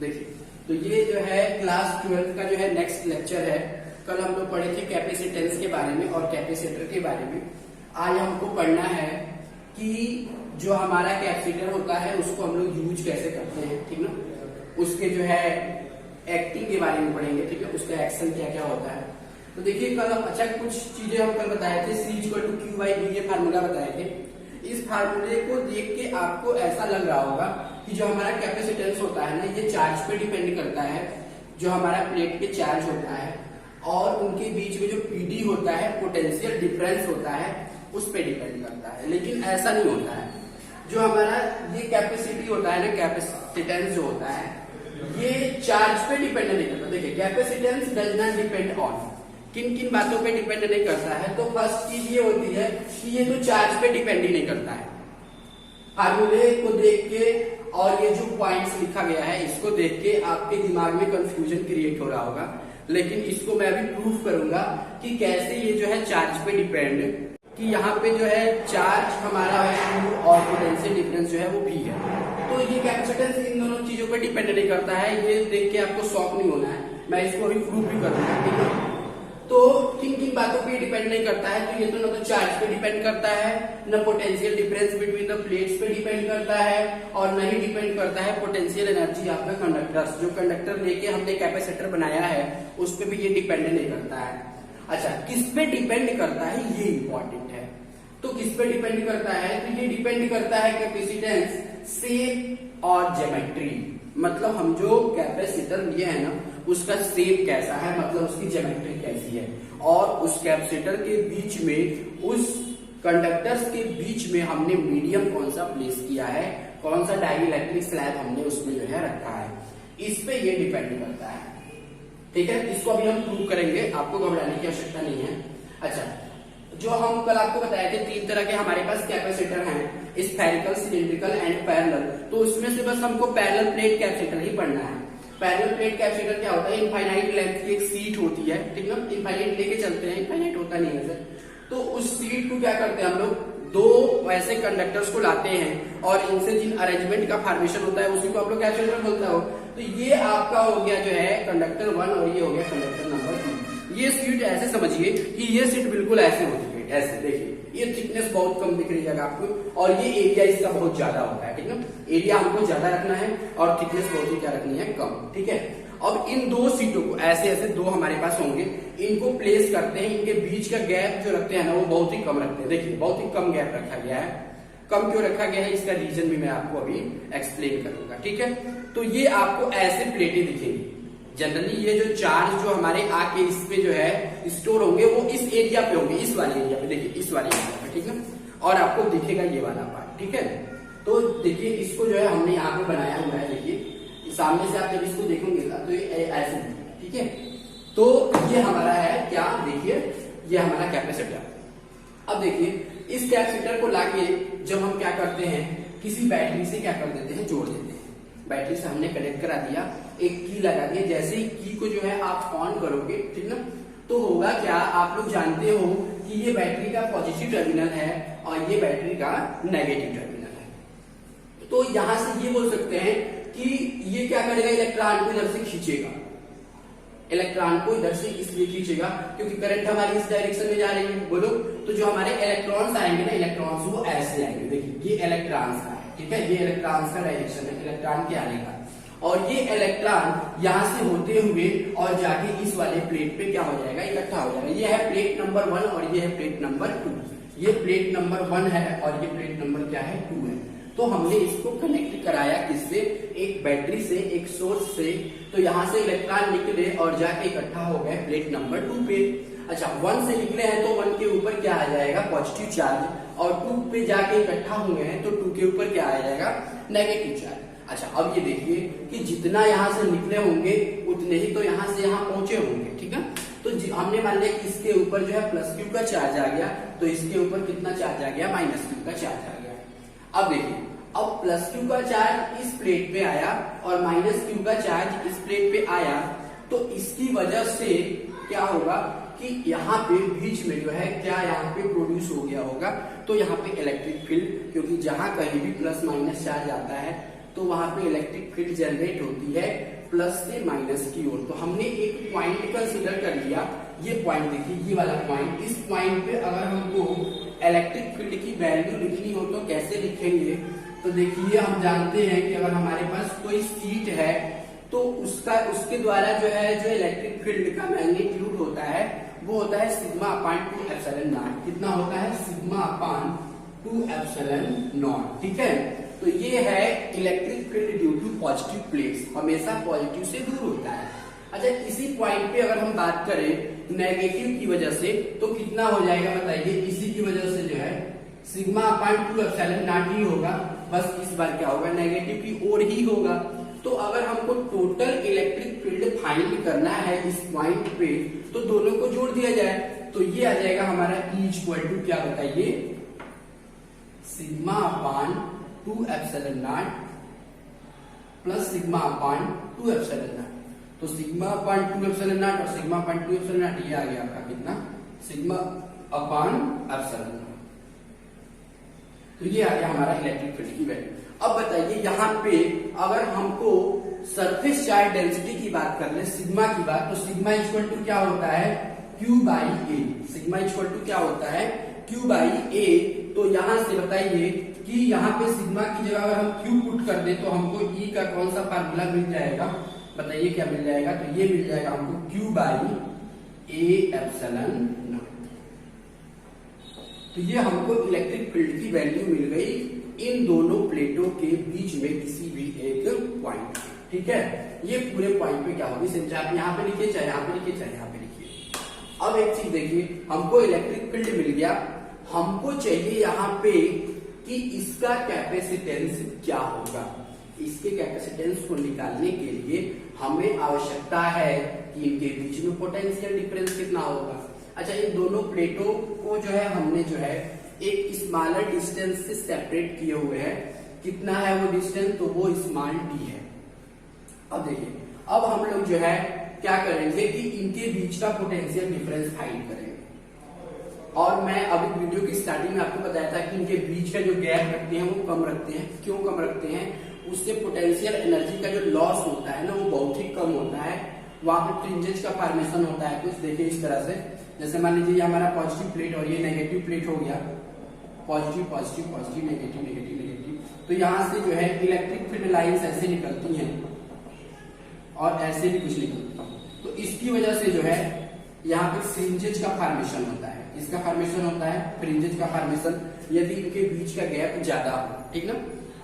देखिए, तो ये जो है क्लास 12 का जो है नेक्स्ट लेक्चर है। कल हम लोग पढ़े थे कैपेसिटेंस के बारे में और कैपेसिटर के बारे में। आज हमको पढ़ना है कि जो हमारा कैपेसिटर होता है उसको हम लोग यूज कैसे करते हैं, ठीक ना। उसके जो है एक्टिंग के बारे में पढ़ेंगे, ठीक है, उसका एक्शन क्या क्या होता है। तो देखिए, कल अच्छा कुछ चीजें हम कल बताए थे, C=Q/V ये फार्मूला बताए थे। इस फार्मूले को देख के आपको ऐसा लग रहा होगा कि जो हमारा कैपेसिटेंस होता है ना, ये चार्ज पे डिपेंड करता है। जो हमारा प्लेट पे चार्ज होता है और उनके बीच में जो पीडी होता है, पोटेंशियल डिफरेंस होता है, उस पे डिपेंड करता है। लेकिन ऐसा नहीं होता है। जो हमारा ये कैपेसिटी होता है ना, कैपेसिटेंस जो होता है, ये चार्ज पे डिपेंड नहीं करता। देखिए, capacitance does not depend on, किन किन बातों पे डिपेंड नहीं करता है। तो फर्स्ट चीज ये होती है कि ये तो चार्ज पे डिपेंड ही नहीं करता है। फार्मूले को देख के और ये जो पॉइंट्स लिखा गया है इसको देख के आपके दिमाग में कंफ्यूजन क्रिएट हो रहा होगा, लेकिन इसको मैं अभी प्रूफ करूंगा कि कैसे ये जो है चार्ज पे डिपेंड, कि यहाँ पे जो है चार्ज हमारा है Q और पोटेंशियल डिफरेंस जो है वो V है। तो ये कैपेसिटेंस इन दोनों चीजों पे डिपेंड नहीं करता है। ये देख के आपको शॉक नहीं होना है, मैं इसको अभी प्रूफ भी करूंगा, ठीक है। तो किन किन बातों पे डिपेंड नहीं करता है, तो ये तो ना तो चार्ज पे डिपेंड करता है, न potential difference between the plates पे डिपेंड करता है, और न ही डिपेंड करता है पोटेंशियल एनर्जी आपका कंडक्टर्स, जो कंडक्टर लेके हमने कैपेसिटर बनाया है उस पे भी ये डिपेंड नहीं करता है। अच्छा, किस पे डिपेंड करता है ये इंपॉर्टेंट है। तो किस पे डिपेंड करता है, तो ये डिपेंड करता है कैपेसिटेंस, शेप और ज्योमेट्री। मतलब हम जो कैपेसिटर लिए है ना, उसका शेप कैसा है, मतलब उसकी ज्योमेट्री कैसी है, और उस कैपेसिटर के बीच में, उस कंडक्टर्स के बीच में हमने मीडियम कौन सा प्लेस किया है, कौन सा डाइइलेक्ट्रिक स्लैब हमने उसमें जो है रखा है, इस पे ये डिपेंड करता है, ठीक है। इसको अभी हम प्रूव करेंगे, आपको घबराने की आवश्यकता नहीं है। अच्छा, जो हम कल आपको बताए थे 3 तरह के हमारे पास कैपेसिटर हैं, स्फेरिकल, सिलिंड्रिकल एंड पैरेलल। तो उसमें से बस हमको पैरेलल प्लेट कैपेसिटर ही पढ़ना है। पैरेलल प्लेट कैपेसिटर क्या होता है, इनफाइनाइट लेंथ की एक सीट होती है, ठीक ना। इनफाइनाइट लेके चलते हैं, इनफाइनाइट होता नहीं है सर। तो उस सीट को क्या करते हैं हम लोग, 2 ऐसे कंडक्टर्स को लाते हैं और इनसे जिन अरेंजमेंट का फॉर्मेशन होता है उसी को आप लोग कैपेसिटर बोलते हो। तो ये आपका हो गया जो है कंडक्टर 1 और ये हो गया कंडक्टर नंबर 2। ये सीट ऐसे समझिए कि ये सीट बिल्कुल ऐसे होती है, ऐसे देखिए, ये थिकनेस बहुत कम दिख रही है आपको, और ये एरिया इसका बहुत ज्यादा होता है, ठीक ना। एरिया हमको ज्यादा रखना है और थिकनेस बहुत ही क्या रखनी है, कम, ठीक है। अब इन 2 सीटों को ऐसे ऐसे 2 हमारे पास होंगे, इनको प्लेस करते हैं। इनके बीच का गैप जो रखते हैं ना, वो बहुत ही कम रखते हैं। देखिए, बहुत ही कम गैप रखा गया है। कम क्यों रखा गया है, इसका रीजन भी मैं आपको अभी एक्सप्लेन करूंगा, ठीक है। तो ये आपको ऐसे प्लेटें दिखेंगी। जनरली ये जो चार्ज जो हमारे आके इस पे जो है स्टोर होंगे, वो इस एरिया पे होंगे, इस वाले एरिया पे, देखिए इस वाले एरिया पे, ठीक है। और आपको दिखेगा ये वाला पार्ट, ठीक है। तो देखिए, इसको जो है हमने यहाँ पे बनाया हुआ है। देखिए, सामने से आप जब इसको देखोगे तो ये ऐसे दिखेगा, ठीक है। तो ये हमारा है क्या, देखिए ये हमारा कैपेसिटर। अब देखिए, इस कैपेसिटर को लाके जब हम क्या करते हैं, किसी बैटरी से क्या कर देते हैं, जोड़ देते हैं। बैटरी से हमने कनेक्ट करा दिया, एक की लगा दिया। जैसे ही की को जो है आप ऑन करोगे, ठीक ना, तो होगा क्या, आप लोग जानते हो कि ये बैटरी का पॉजिटिव टर्मिनल है और ये बैटरी का नेगेटिव टर्मिनल है। तो यहां से ये बोल सकते हैं कि ये क्या करेगा, इलेक्ट्रॉन को इधर से खींचेगा। इलेक्ट्रॉन को इधर से इसलिए खींचेगा क्योंकि करंट हमारी इस डायरेक्शन में जा रही है, बोलो। तो जो हमारे इलेक्ट्रॉन्स आएंगे ना, इलेक्ट्रॉन्स वो ऐसे आएंगे। देखिए, ये इलेक्ट्रॉन्स का है, ठीक है, ये इलेक्ट्रॉन्स का डायरेक्शन है, इलेक्ट्रॉन के आने का। और ये इलेक्ट्रॉन यहां से होते हुए और जाके इस वाले प्लेट पे क्या हो जाएगा, इकट्ठा हो जाएगा। ये है प्लेट नंबर 1 और ये है प्लेट नंबर 2। ये प्लेट नंबर 1 है और ये प्लेट नंबर क्या है, 2 है। तो हमने इसको कनेक्ट कराया किससे, एक बैटरी से, एक सोर्स से। तो यहां से इलेक्ट्रॉन निकले और जाके इकट्ठा हो गए प्लेट नंबर 2 पे। अच्छा, 1 से निकले हैं तो 1 के ऊपर क्या आ जाएगा, पॉजिटिव चार्ज, और 2 पे जाके इकट्ठा हुए हैं तो 2 के ऊपर क्या आ जाएगा, नेगेटिव चार्ज। अच्छा, अब ये देखिए कि जितना यहां से निकले होंगे उतने ही तो यहां से यहां पहुंचे होंगे, ठीक है। तो हमने मान लिया कि इसके ऊपर जो है +Q का चार्ज आ गया, तो इसके ऊपर कितना चार्ज आ गया, -Q का चार्ज आ गया। अब देखिए, अब +Q का चार्ज इस प्लेट पे आया और -Q का चार्ज इस प्लेट पे आया, तो इसकी वजह से क्या होगा कि यहाँ पे बीच में जो है क्या यहाँ पे प्रोड्यूस हो गया होगा, तो यहाँ पे इलेक्ट्रिक फील्ड, क्योंकि जहां कहीं भी +- चार्ज आता है तो वहां पे इलेक्ट्रिक फील्ड जनरेट होती है प्लस से माइनस की ओर। तो हमने एक पॉइंट कंसीडर कर लिया, ये पॉइंट देखिए, ये वाला पॉइंट। इस पॉइंट पे अगर हमको इलेक्ट्रिक फील्ड की वैल्यू लिखनी हो तो कैसे लिखेंगे? तो देखिए हम जानते हैं कि अगर हमारे पास कोई शीट है तो उसके द्वारा जो है जो इलेक्ट्रिक फील्ड का मैग्नीट्यूड होता है वो होता है सिग्मा अपान 2 एप्सिलॉन नॉट। कितना होता है? Sigma upon 2 epsilon naught. ठीक है, तो ये है electric field due to positive plates, हमेशा पॉजिटिव से दूर होता है। अच्छा, इसी पॉइंट पे अगर हम बात करें नेगेटिव की वजह से तो कितना हो जाएगा बताइए? इसी की वजह से जो है सिग्मा अपान 2 एप्सिलॉन नॉट ही होगा, बस इस बार क्या होगा? नेगेटिव की ओर ही होगा। तो अगर हमको टोटल इलेक्ट्रिक फील्ड फाइंड करना है इस पॉइंट पे तो दोनों को जोड़ दिया जाए, तो ये आ जाएगा हमारा E इक्वल टू क्या बताइए? Sigma upon 2 epsilon not plus sigma upon 2 epsilon not. तो सिग्मा अपान 2 एप्सिलॉन नॉट और सिग्मा अपान 2 एप्सिलॉन नॉट, ये आ गया आपका कितना? Sigma upon epsilon not. तो ये आ गया हमारा इलेक्ट्रिक फील्ड की वैल्यू। अब बताइए यहाँ पे अगर हमको सरफेस चार्ज डेंसिटी की बात कर ले, सिग्मा की बात, तो सिग्मा इक्वल टू क्या होता है? Q by A. Sigma equal to क्या होता है? Q by A. तो यहां से बताइए कि यहाँ पे सिग्मा की जगह अगर हम Q पुट कर दे तो हमको E का कौन सा फार्मूला मिल जाएगा? बताइए क्या मिल जाएगा? तो ये मिल जाएगा हमको Q by A epsilon not. तो ये हमको इलेक्ट्रिक फील्ड की वैल्यू मिल गई इन दोनों प्लेटों के बीच में किसी भी एक पॉइंट। ठीक है, ये पूरे पॉइंट पे क्या होगी? चाहे आप यहाँ पे लिखिए, चाहे यहाँ पे लिखिए, चाहे यहाँ पे लिखिए। अब एक चीज देखिए, हमको इलेक्ट्रिक फील्ड मिल गया, हमको चाहिए यहाँ पे कि इसका कैपेसिटेंस क्या होगा। इसके कैपेसिटेंस को निकालने के लिए हमें आवश्यकता है कि इनके बीच में पोटेंशियल डिफरेंस कितना होगा। अच्छा, इन दोनों प्लेटों को जो है हमने जो है एक स्मॉलर डिस्टेंस से सेपरेट किए हुए हैं। कितना है वो डिस्टेंस? तो वो स्मॉल डी है। अब देखिए, अब हम लोग जो है क्या करेंगे कि इनके बीच का पोटेंशियल डिफरेंस फाइंड करेंगे। और मैं अभी वीडियो की स्टार्टिंग में आपको बताया था कि इनके बीच का जो गैप रखते हैं वो कम रखते हैं। क्यों कम रखते हैं? उससे पोटेंशियल एनर्जी का जो लॉस होता है ना वो बहुत ही कम होता है। वहां पे फ्रिंजेस का फॉर्मेशन होता है कुछ, देखिए इस तरह से। जैसे मान लीजिए ये हमारा पॉजिटिव प्लेट और ये नेगेटिव प्लेट हो गया, positive positive positive negative negative negative. तो यहाँ से जो है इलेक्ट्रिक फील्ड लाइंस ऐसे निकलती हैं और ऐसे भी कुछ निकलती हैं। तो इसकी वजह से जो है यहाँ पे फ्रिंजेज का फॉर्मेशन होता है। इसका फॉर्मेशन होता है फ्रिंजेज का फॉर्मेशन यदि इनके बीच का गैप ज्यादा हो, ठीक ना।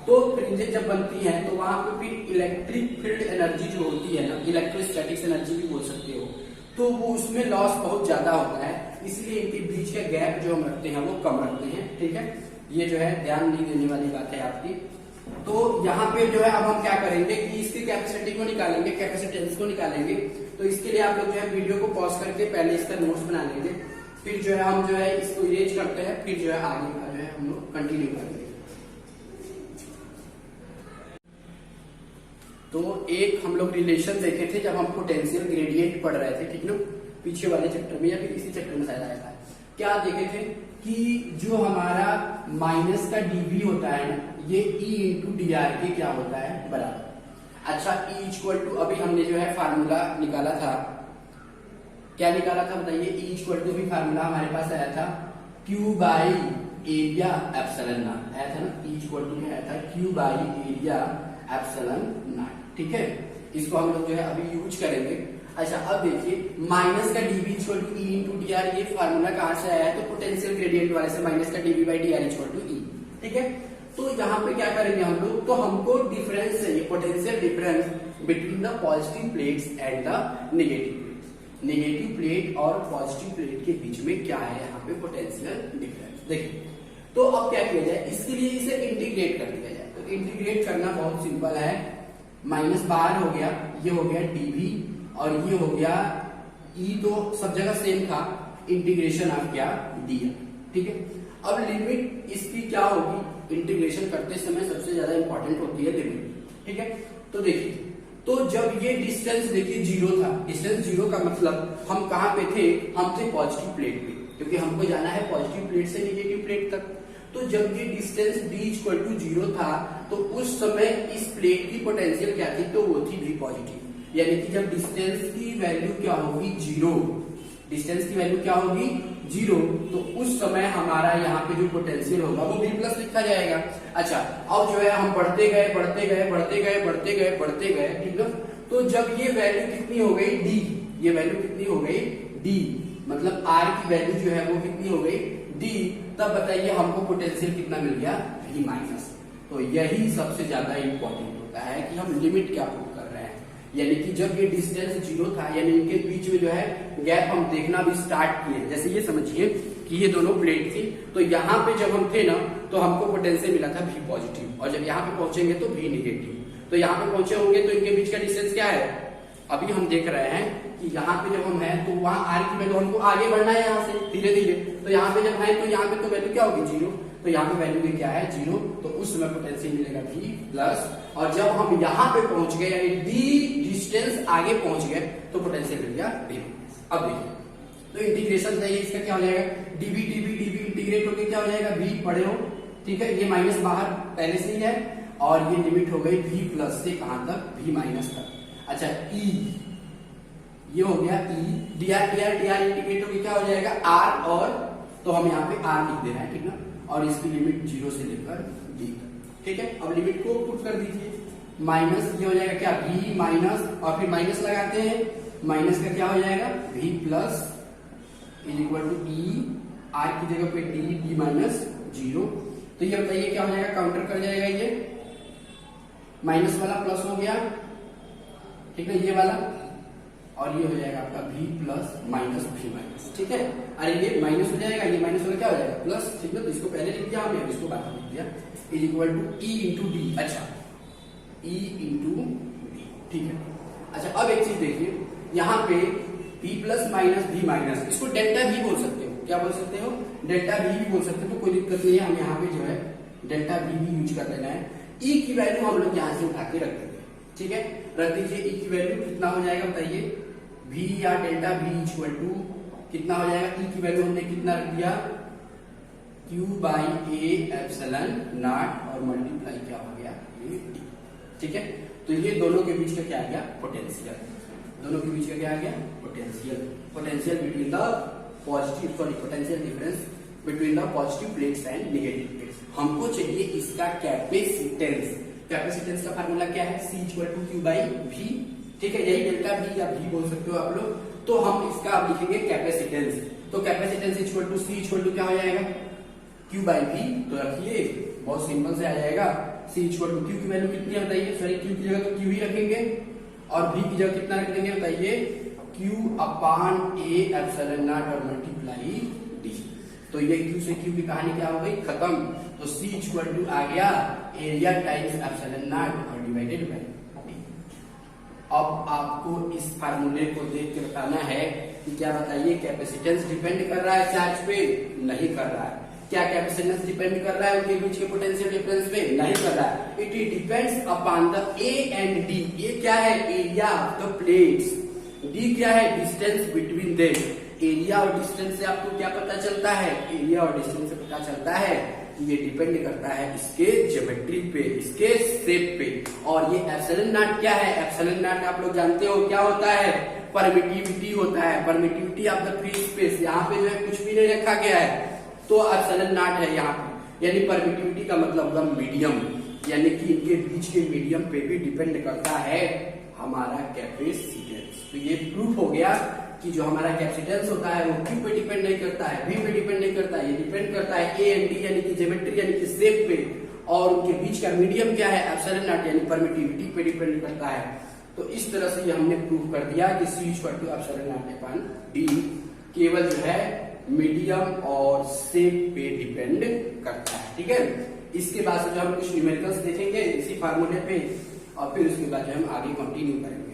तो फ्रिंजेज जब बनती हैं तो वहां पे फिर इलेक्ट्रिक फील्ड एनर्जी जो होती है ना, इलेक्ट्रोस्टैटिक्स एनर्जी भी बोल सकते हो, तो वो उसमें लॉस बहुत ज्यादा होता है। इसलिए इनके बीच का गैप जो हम रखते हैं वो कम रखते हैं। ठीक है, ये जो है ध्यान नहीं देने वाली बात है आपकी। तो यहाँ पे जो है अब हम क्या करेंगे कि इसकी कैपेसिटी को निकालेंगे, कैपेसिटेंस को निकालेंगे। तो इसके लिए आप लोग जो है वीडियो को पॉज करके पहले इसका नोट्स बना लेंगे, फिर जो है हम जो है इसको इरेज करते हैं, फिर जो है आगे का जो है हम लोग कंटिन्यू करेंगे। तो एक हम लोग रिलेशन देखे थे जब हम पोटेंशियल ग्रेडियंट पढ़ रहे थे, ठीक ना, पीछे वाले चैप्टर में या फिर इसी चैप्टर में शायद आया था। क्या देखे थे कि जो हमारा माइनस का डीवी होता है ना, ये E इंटू डी आर के क्या होता है बराबर। अच्छा, E इक्वल टू अभी हमने जो है फार्मूला निकाला था, क्या निकाला था बताइए? E इक्वल टू भी फार्मूला हमारे पास आया था Q by area epsilon not आया था ना। E इक्वल टू क्या आया था? Q by area epsilon naught. ठीक है, इसको हम लोग जो है अभी यूज करेंगे। अच्छा, अब देखिए माइनस का DV equal to E into D R, ये फार्मूला कहां से आया है? तो पोटेंशियल ग्रेडियंट वाले से, माइनस का DV by D R equal to E। ठीक है, तो यहाँ पे क्या करेंगे हम लोग? तो हमको डिफरेंस चाहिए, potential difference between the positive plates and the negative plates. Negative plate और पॉजिटिव प्लेट के बीच में क्या है यहाँ पे पोटेंशियल डिफरेंस। देखिए, तो अब क्या किया जाए? इसके लिए इसे इंटीग्रेट कर दिया जाए। तो इंटीग्रेट करना बहुत सिंपल है, माइनस बाहर हो गया, ये हो गया डीवी और ये हो गया E, तो सब जगह सेम था, इंटीग्रेशन ऑफ क्या डी। ठीक है, अब लिमिट इसकी क्या होगी? इंटीग्रेशन करते समय सबसे ज्यादा इंपॉर्टेंट होती है लिमिट। ठीक है, तो देखिए, तो जब ये डिस्टेंस देखिए जीरो था, डिस्टेंस जीरो का मतलब हम कहां पे थे? हम थे पॉजिटिव प्लेट पे, क्योंकि हमको जाना है पॉजिटिव प्लेट से नेगेटिव प्लेट तक। तो जब ये डिस्टेंस d इक्वल टू 0 था तो उस समय इस प्लेट की पोटेंशियल क्या थी, तो वो थी v पॉजिटिव। यानी कि जब डिस्टेंस की वैल्यू क्या होगी 0, डिस्टेंस की वैल्यू क्या होगी 0, तो उस समय हमारा यहाँ पे जो पोटेंशियल होगा वो v प्लस लिखा जाएगा। अच्छा, अब जो है हम बढ़ते गए बढ़ते गए बढ़ते गए बढ़ते गए बढ़ते गए, ठीक है। तो जब ये वैल्यू कितनी हो गई d, ये वैल्यू कितनी हो गई d, मतलब r की वैल्यू जो है वो कितनी हो गई d, तब बताइए हमको पोटेंशियल कितना मिल गया v माइनस। तो यही सबसे ज्यादा इंपॉर्टेंट होता है कि हम लिमिट क्या प्रूव कर रहे हैं। यानी कि जब ये डिस्टेंस 0 था, यानी इनके बीच में जो है गैप हम देखना भी स्टार्ट किए। जैसे ये समझिए कि ये दोनों प्लेट थी, तो यहाँ पे जब हम थे ना तो हमको पोटेंशियल मिला था v पॉजिटिव, और जब यहाँ पे पहुंचेंगे तो v नेगेटिव। तो यहाँ पे पहुंचे होंगे तो इनके बीच का डिस्टेंस क्या है, अभी हम देख रहे हैं कि यहाँ पे जब हम हैं तो वहां r की वैल्यू हमको आगे बढ़ना है यहाँ से धीरे धीरे। तो यहाँ पे जब है तो यहाँ पे तो वैल्यू क्या होगी 0, तो यहाँ पे वैल्यू क्या है 0, तो उस समय पोटेंशियल मिलेगा v प्लस। और जब हम यहाँ पे पहुंच गए यानी d डिस्टेंस आगे पहुंच गए तो पोटेंशियल मिल गया v माइनस। अब देखिए तो इंटीग्रेशन चाहिए, इसका क्या हो जाएगा dv dv dv इंटीग्रेट होकर क्या हो जाएगा v, पढ़े हो ठीक है। ये माइनस बाहर पहले से ही है और ये लिमिट हो गई v प्लस से कहां तक, v माइनस तक। अच्छा e, ये हो गया e, dr dr dr integrate होकर क्या हो जाएगा r, और तो हम यहाँ पे r लिख दे रहे हैं, ठीक ना। और इसकी लिमिट 0 से लेकर d तक, ठीक है। अब लिमिट को पुट कर दीजिए, माइनस ये हो जाएगा क्या v माइनस, और फिर माइनस लगाते हैं, माइनस का क्या हो जाएगा v plus is equal to e, r की जगह पे d माइनस 0। तो ये बताइए क्या हो जाएगा, काउंटर कर जाएगा, ये माइनस वाला प्लस हो गया, ठीक है, ये वाला, और ये हो जाएगा आपका v plus minus v minus, ठीक है। अरे ये माइनस हो जाएगा, ये माइनस वाला क्या हो जाएगा प्लस, ठीक है। तो इसको पहले लिख दिया हमने, इसको बाद में लिख दिया, is equal to e into D. अच्छा, e इंटू डी, ठीक है। अच्छा, अब एक चीज देखिए, यहाँ पे v plus minus v minus, इसको डेल्टा v बोल सकते हो, क्या बोल सकते हो, डेल्टा v भी बोल सकते हो, तो कोई दिक्कत नहीं है। हम यहाँ पे जो है डेल्टा v भी यूज कर लेना है। e की वैल्यू हम लोग यहाँ से उठा के रख देंगे, ठीक है। रख दीजिए, e की वैल्यू कितना हो जाएगा बताइए, v या डेल्टा v इक्वल टू कितना हो जाएगा, e की वैल्यू हमने कितना रख दिया q by a epsilon not, और मल्टीप्लाई क्या हो गया ये d, ठीक है। तो ये दोनों के बीच का क्या आ गया पोटेंशियल, दोनों के बीच का क्या आ गया potential, potential between the positive, sorry potential difference between the positive plates and negative plates. हमको चाहिए इसका कैपेसिटेंस, कैपेसिटेंस का फार्मूला क्या है, C equal to Q by V, ठीक है। यही डेल्टा v या v बोल सकते हो आप लोग। तो हम इसका अब लिखेंगे कैपेसिटेंस, तो capacitance equal to C equal to क्या हो जाएगा Q बाई v। तो रखिए, बहुत सिंपल से आ जाएगा, C इक्वल टू Q की वैल्यू कितनी है बताइए, सॉरी Q की जगह तो Q ही रखेंगे, और v की जगह कितना रख देंगे बताइए, Q upon a epsilon not और मल्टीप्लाई d। तो ये Q से Q की कहानी क्या हो गई खत्म। तो C इक्वल टू आ गया एरिया टाइम्स एप्सिलॉन नॉट और डिवाइडेड बाय d। अब आपको इस फार्मूले को देख के बताना है कि क्या बताइए कैपेसिटेंस डिपेंड कर रहा है चार्ज पे, नहीं कर रहा है। क्या कैपेसिटेंस डिपेंड कर रहा है उनके बीच के पोटेंशियल डिफरेंस पे, नहीं कर रहा है। It depends upon the a and d। ये क्या है area of the plates, d क्या है डिस्टेंस बिटवीन देम। एरिया और डिस्टेंस से आपको क्या पता चलता है, एरिया और डिस्टेंस से पता चलता है कि ये डिपेंड करता है इसके ज्योमेट्री पे, इसके शेप पे। और ये एप्सिलॉन नॉट क्या है, एप्सिलॉन नॉट आप लोग जानते हो क्या होता है, परमिटिविटी होता है, permittivity of the free space. यहाँ पे जो है कुछ भी नहीं रखा गया है, तो एप्सिलॉन नॉट है यहाँ पे, यानी परमिटिविटी का मतलब होगा मीडियम, यानी कि इनके बीच के मीडियम पे भी डिपेंड करता है हमारा कैपेसिटेंस। तो ये प्रूफ हो गया कि जो हमारा कैपेसिटेंस होता है वो Q पे डिपेंड नहीं करता है, V पे डिपेंड नहीं करता है, ये डिपेंड करता है A एंड D यानी कि ज्योमेट्री यानी कि शेप पे, और उनके बीच का मीडियम क्या है एप्सिलॉन नॉट यानी परमिटिविटी पे डिपेंड करता है। तो इस तरह से ये हमने प्रूव कर दिया कि C equal to epsilon naught upon D केवल जो है मीडियम और शेप पे डिपेंड करता है, ठीक है। इसके बाद से जो हम कुछ न्यूमेरिकल्स देखेंगे इसी फार्मूले पे, और फिर उसके बाद जो हम आगे कंटिन्यू करेंगे।